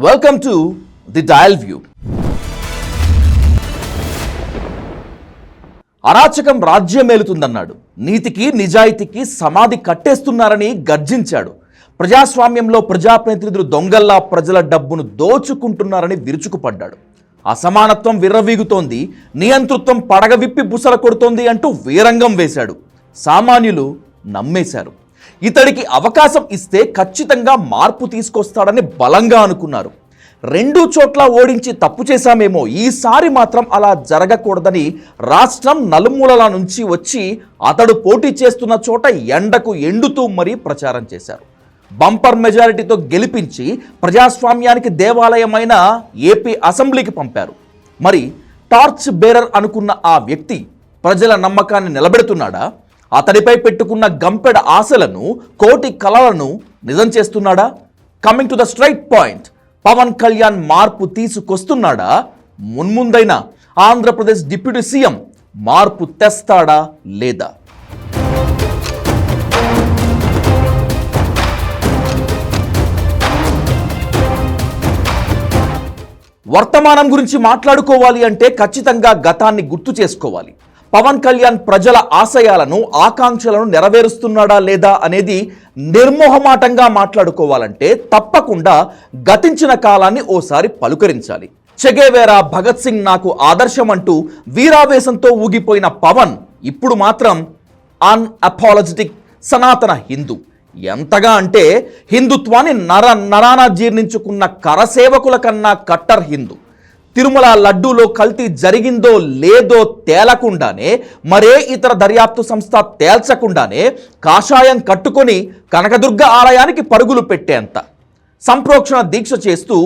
Welcome to the dial view. అరాచకం రాజ్యమేలుతుందన్నాడు. నీతికి నిజాయితీకి సమాధి కట్టేస్తున్నారని గర్జించాడు. ప్రజాస్వామ్యంలో ప్రజాప్రతినిధులు దొంగల్లా ప్రజల డబ్బును దోచుకుంటున్నారని విరుచుకుపడ్డాడు. అసమానత్వం విర్రవీగుతోంది, నియంతృత్వం పడగ విప్పి బుసల కొడుతోంది అంటూ వీరంగం వేశాడు. సామాన్యులు నమ్మేశారు. ఇతడికి అవకాశం ఇస్తే ఖచ్చితంగా మార్పు తీసుకొస్తాడని బలంగా అనుకున్నారు. రెండు చోట్ల ఓడించి తప్పు చేశామేమో, ఈసారి మాత్రం అలా జరగకూడదని రాష్ట్రం నలుమూలల నుంచి వచ్చి అతడు పోటీ చేస్తున్న చోట ఎండకు ఎండుతూ మరీ ప్రచారం చేశారు. బంపర్ మెజారిటీతో గెలిపించి ప్రజాస్వామ్యానికి దేవాలయమైన ఏపీ అసెంబ్లీకి పంపారు. మరి టార్చ్ బేరర్ అనుకున్న ఆ వ్యక్తి ప్రజల నమ్మకాన్ని నిలబెడుతున్నాడా? అతడిపై పెట్టుకున్న గంపెడ ఆశలను, కోటి కలలను నిజం చేస్తున్నాడా? Coming to the straight point, Pawan Kalyan మార్పు తీసుకొస్తున్నాడా? మున్ముందైన ఆంధ్రప్రదేశ్ డిప్యూటీ సీఎం మార్పు తెస్తాడా లేదా? వర్తమానం గురించి మాట్లాడుకోవాలి అంటే ఖచ్చితంగా గతాన్ని గుర్తు చేసుకోవాలి. పవన్ కళ్యాణ్ ప్రజల ఆశయాలను, ఆకాంక్షలను నెరవేరుస్తున్నాడా లేదా అనేది నిర్మోహమాటంగా మాట్లాడుకోవాలంటే తప్పకుండా గతించిన కాలాన్ని ఓసారి పలుకరించాలి. చెగేవేరా, భగత్ సింగ్ నాకు ఆదర్శం అంటూ వీరావేశంతో ఊగిపోయిన పవన్ ఇప్పుడు మాత్రం అన్అపాలజెటిక్ సనాతన హిందూ. ఎంతగా అంటే హిందుత్వాన్ని నరాన జీర్ణించుకున్న కరసేవకుల కన్నా కట్టర్ హిందూ. తిరుమల లడ్డూలో కల్తీ జరిగిందో లేదో తేలకుండానే, మరే ఇతర దర్యాప్తు సంస్థ తేల్చకుండానే కాషాయం కట్టుకొని కనకదుర్గ ఆలయానికి పరుగులు పెట్టేంత, సంప్రోక్షణ దీక్ష చేస్తూ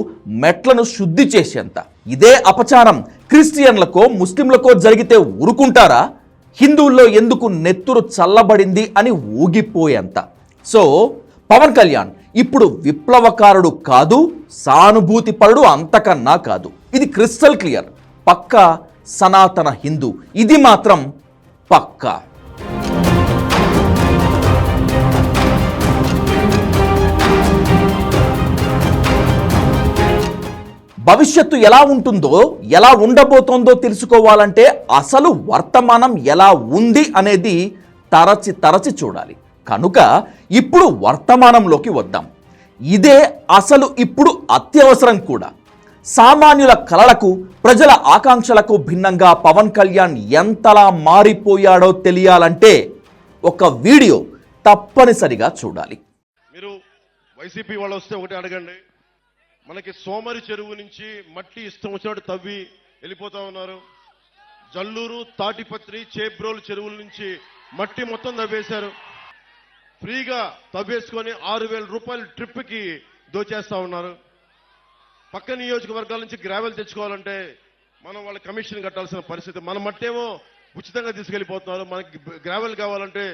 మెట్లను శుద్ధి చేసేంత. ఇదే అపచారం క్రిస్టియన్లకో ముస్లింలకో జరిగితే ఊరుకుంటారా? హిందువుల్లో ఎందుకు నెత్తురు చల్లబడింది అని ఊగిపోయేంత. సో పవన్ కళ్యాణ్ ఇప్పుడు విప్లవకారుడు కాదు, సానుభూతిపరుడు అంతకన్నా కాదు. ఇది క్రిస్టల్ క్లియర్. పక్కా సనాతన హిందూ, ఇది మాత్రం పక్కా. భవిష్యత్తు ఎలా ఉంటుందో, ఎలా ఉండబోతోందో తెలుసుకోవాలంటే అసలు వర్తమానం ఎలా ఉంది అనేది తరచి చూడాలి. కనుక ఇప్పుడు వర్తమానంలోకి వద్దాం. ఇదే అసలు ఇప్పుడు అత్యవసరం కూడా. సామాన్యుల కలలకు, ప్రజల ఆకాంక్షలకు భిన్నంగా పవన్ కళ్యాణ్ ఎంతలా మారిపోయాడో తెలియాలంటే ఒక వీడియో తప్పనిసరిగా చూడాలి. మీరు వైసీపీ వాళ్ళు వస్తే ఒకటి అడగండి, మనకి సోమరి చెరువు నుంచి మట్టి ఇష్టం వచ్చినట్టు తవ్వి వెళ్ళిపోతా ఉన్నారు. జల్లూరు, తాటిపత్రి, చేబ్రోలు చెరువుల నుంచి మట్టి మొత్తం తవ్వేశారు. ఫ్రీగా తవ్వేసుకొని 6,000 రూపాయలు ట్రిప్కి దోచేస్తా ఉన్నారు. పక్క నియోజకవర్గాల నుంచి గ్రావెల్ తెచ్చుకోవాలంటే మనం వాళ్ళ కమిషన్ కట్టాల్సిన పరిస్థితి. మన మట్టేమో ఉచితంగా తీసుకెళ్లిపోతున్నారు, మనకి గ్రావెల్ కావాలంటే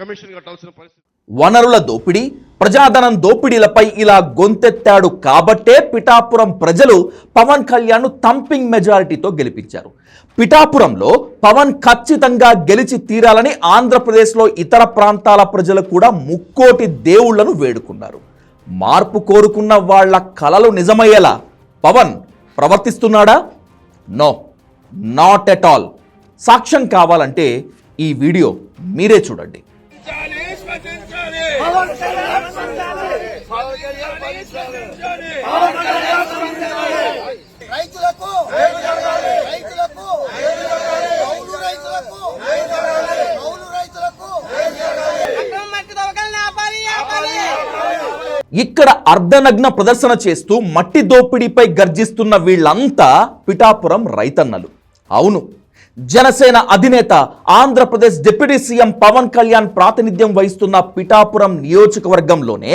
కమిషన్ కట్టాల్సిన పరిస్థితి. వనరుల దోపిడీ, ప్రజాధనం దోపిడీలపై ఇలా గొంతెత్తాడు కాబట్టే పిఠాపురం ప్రజలు పవన్ కళ్యాణ్ను థంపింగ్ మెజారిటీతో గెలిపించారు. పిఠాపురంలో పవన్ ఖచ్చితంగా గెలిచి తీరాలని ఆంధ్రప్రదేశ్లో ఇతర ప్రాంతాల ప్రజలు కూడా ముక్కోటి దేవుళ్లను వేడుకున్నారు. మార్పు కోరుకున్న వాళ్ల కలలు నిజమయ్యేలా పవన్ ప్రవర్తిస్తున్నాడా? No, not at all. సాక్ష్యం కావాలంటే ఈ వీడియో మీరే చూడండి. ఇక్కడ అర్ధనగ్న ప్రదర్శన చేస్తూ మట్టి దోపిడీపై గర్జిస్తున్న వీళ్ళంతా పిఠాపురం రైతన్నలు. అవును, జనసేన అధినేత, ఆంధ్రప్రదేశ్ డిప్యూటీ సీఎం పవన్ కళ్యాణ్ ప్రాతినిధ్యం వహిస్తున్న పిఠాపురం నియోజకవర్గంలోనే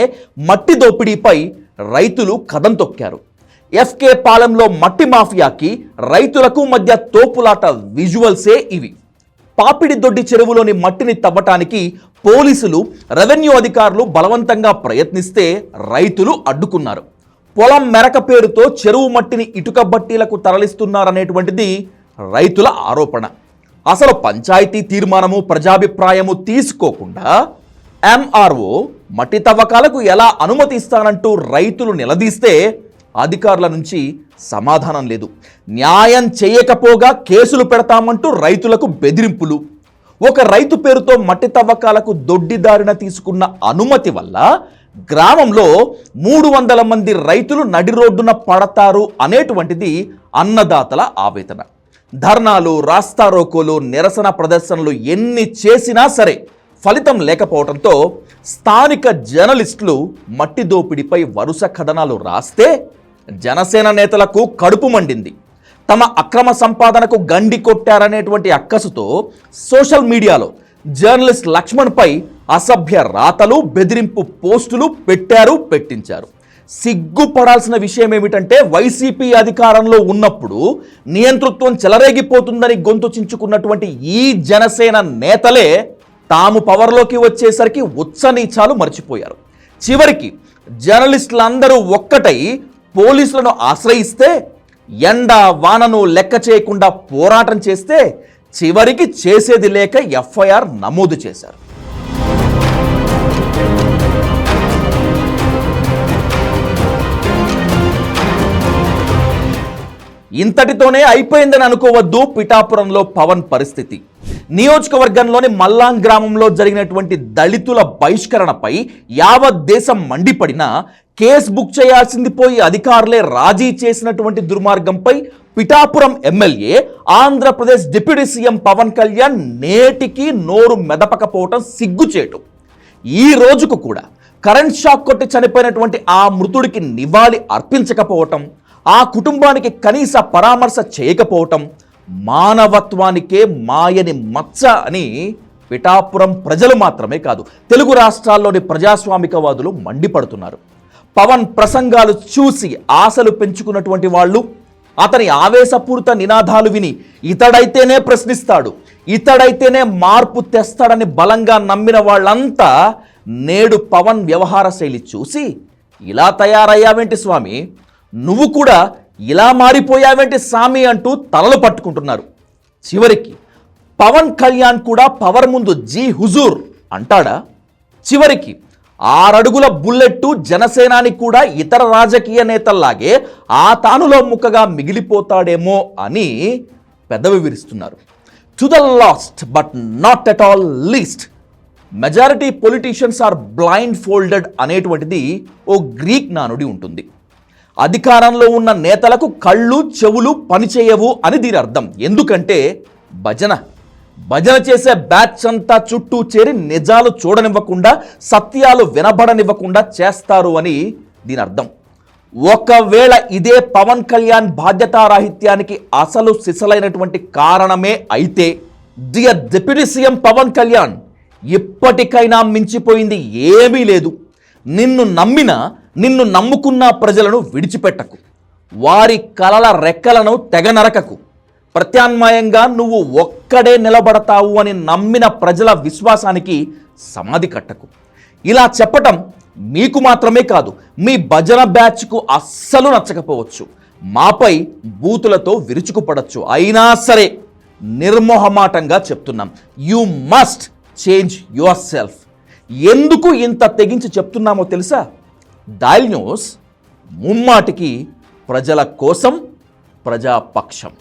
మట్టి దోపిడీపై రైతులు కదం తొక్కారు. ఎఫ్కే పాలెంలో మట్టి మాఫియాకి రైతులకు మధ్య తోపులాట విజువల్సే ఇవి. పాపిడి దొడ్డి చెరువులోని మట్టిని తవ్వటానికి పోలీసులు, రెవెన్యూ అధికారులు బలవంతంగా ప్రయత్నిస్తే రైతులు అడ్డుకున్నారు. పొలం మెరక పేరుతో చెరువు మట్టిని ఇటుక బట్టీలకు తరలిస్తున్నారనేటువంటిది రైతుల ఆరోపణ. అసలు పంచాయతీ తీర్మానము, ప్రజాభిప్రాయము తీసుకోకుండా ఎంఆర్ఓ మట్టి తవ్వకాలకు ఎలా అనుమతి ఇస్తానంటూ రైతులు నిలదీస్తే అధికారుల నుంచి సమాధానం లేదు. న్యాయం చేయకపోగా కేసులు పెడతామంటూ రైతులకు బెదిరింపులు. ఒక రైతు పేరుతో మట్టి తవ్వకాలకు దొడ్డిదారిన తీసుకున్న అనుమతి వల్ల గ్రామంలో 300 మంది రైతులు నడి రోడ్డున పడతారు అనేటువంటిది అన్నదాతల ఆవేదన. ధర్నాలు, రాస్తారోకోలు, నిరసన ప్రదర్శనలు ఎన్ని చేసినా సరే ఫలితం లేకపోవడంతో స్థానిక జర్నలిస్టులు మట్టి దోపిడీపై వరుస కథనాలు రాస్తే జనసేన నేతలకు కడుపు మండింది. తమ అక్రమ సంపాదనకు గండి కొట్టారనేటువంటి అక్కసుతో సోషల్ మీడియాలో జర్నలిస్ట్ లక్ష్మణ్పై అసభ్య రాతలు, బెదిరింపు పోస్టులు పెట్టించారు. సిగ్గుపడాల్సిన విషయం ఏమిటంటే వైసీపీ అధికారంలో ఉన్నప్పుడు నియంతృత్వం చెలరేగిపోతుందని గొంతు చించుకున్నటువంటి ఈ జనసేన నేతలే తాము పవర్లోకి వచ్చేసరికి ఉచ్చనీచాలు మర్చిపోయారు. చివరికి జర్నలిస్టులందరూ ఒక్కటై పోలీసులను ఆశ్రయిస్తే, ఎండ వానను లెక్క చేయకుండా పోరాటం చేస్తే చివరికి చేసేది లేక ఎఫ్ఐఆర్ నమోదు చేశారు. ఇంతటితోనే అయిపోయిందని అనుకోవద్దు పిఠాపురంలో పవన్ పరిస్థితి. నియోజకవర్గంలోని మల్లాన్ గ్రామంలో జరిగినటువంటి దళితుల బహిష్కరణపై యావత్ దేశం మండిపడినా కేసు బుక్ చేయాల్సింది పోయి అధికారులే రాజీ చేసినటువంటి దుర్మార్గంపై Pithapuram MLA, Andhra Pradesh deputy CM Pawan Kalyan నేటికి నోరు మెదపకపోవటం సిగ్గుచేటు. ఈ రోజుకు కూడా కరెంట్ షాక్ కొట్టి చనిపోయినటువంటి ఆ మృతుడికి నివాళి అర్పించకపోవటం, ఆ కుటుంబానికి కనీస పరామర్శ చేయకపోవటం మానవత్వానికే మాయని మచ్చ అని పిఠాపురం ప్రజలు మాత్రమే కాదు, తెలుగు రాష్ట్రాల్లోని ప్రజాస్వామికవాదులు మండిపడుతున్నారు. పవన్ ప్రసంగాలు చూసి ఆశలు పెంచుకున్నటువంటి వాళ్ళు, అతని ఆవేశపూరిత నినాదాలు విని ఇతడైతేనే ప్రశ్నిస్తాడు, ఇతడైతేనే మార్పు తెస్తాడని బలంగా నమ్మిన వాళ్ళంతా నేడు పవన్ వ్యవహార శైలి చూసి ఇలా తయారయ్యావేంటి స్వామి, నువ్వు కూడా ఇలా మారిపోయావేంటి సామి అంటూ తలలు పట్టుకుంటున్నారు. చివరికి పవన్ కళ్యాణ్ కూడా పవర్ ముందు జీ హుజూర్ అంటాడా? చివరికి 6 అడుగుల బుల్లెట్టు జనసేనాని కూడా ఇతర రాజకీయ నేతల్లాగే ఆ తానులో ముక్కగా మిగిలిపోతాడేమో అని పెదవి విరుస్తున్నారు. To the last but not at all least, majority politicians are blind folded అనేటువంటిది ఓ గ్రీక్ నానుడి ఉంటుంది. అధికారంలో ఉన్న నేతలకు కళ్ళు చెవులు పనిచేయవు అని దీని అర్థం. ఎందుకంటే భజన చేసే బ్యాచ్ అంతా చుట్టూ చేరి నిజాలు చూడనివ్వకుండా, సత్యాలు వినబడనివ్వకుండా చేస్తారు అని దీని అర్థం. ఒకవేళ ఇదే పవన్ కళ్యాణ్ బాధ్యతారాహిత్యానికి అసలు సిసలైనటువంటి కారణమే అయితే, dear deputy CM Pawan Kalyan, ఇప్పటికైనా మించిపోయింది ఏమీ లేదు. నిన్ను నమ్ముకున్న ప్రజలను విడిచిపెట్టకు, వారి కలల రెక్కలను తెగనరకకు. ప్రత్యామ్నాయంగా నువ్వు ఒక్కడే నిలబడతావు అని నమ్మిన ప్రజల విశ్వాసానికి సమాధి కట్టకు. ఇలా చెప్పటం మీకు మాత్రమే కాదు, మీ భజన బ్యాచ్కు అస్సలు నచ్చకపోవచ్చు, మాపై బూతులతో విరుచుకుపడచ్చు. అయినా సరే నిర్మోహమాటంగా చెప్తున్నాం, you must change your self. ఎందుకు ఇంత తెగించి చెప్తున్నామో తెలుసా? డైల్ న్యూస్ ముమ్మాటికి ప్రజల కోసం, ప్రజాపక్షం.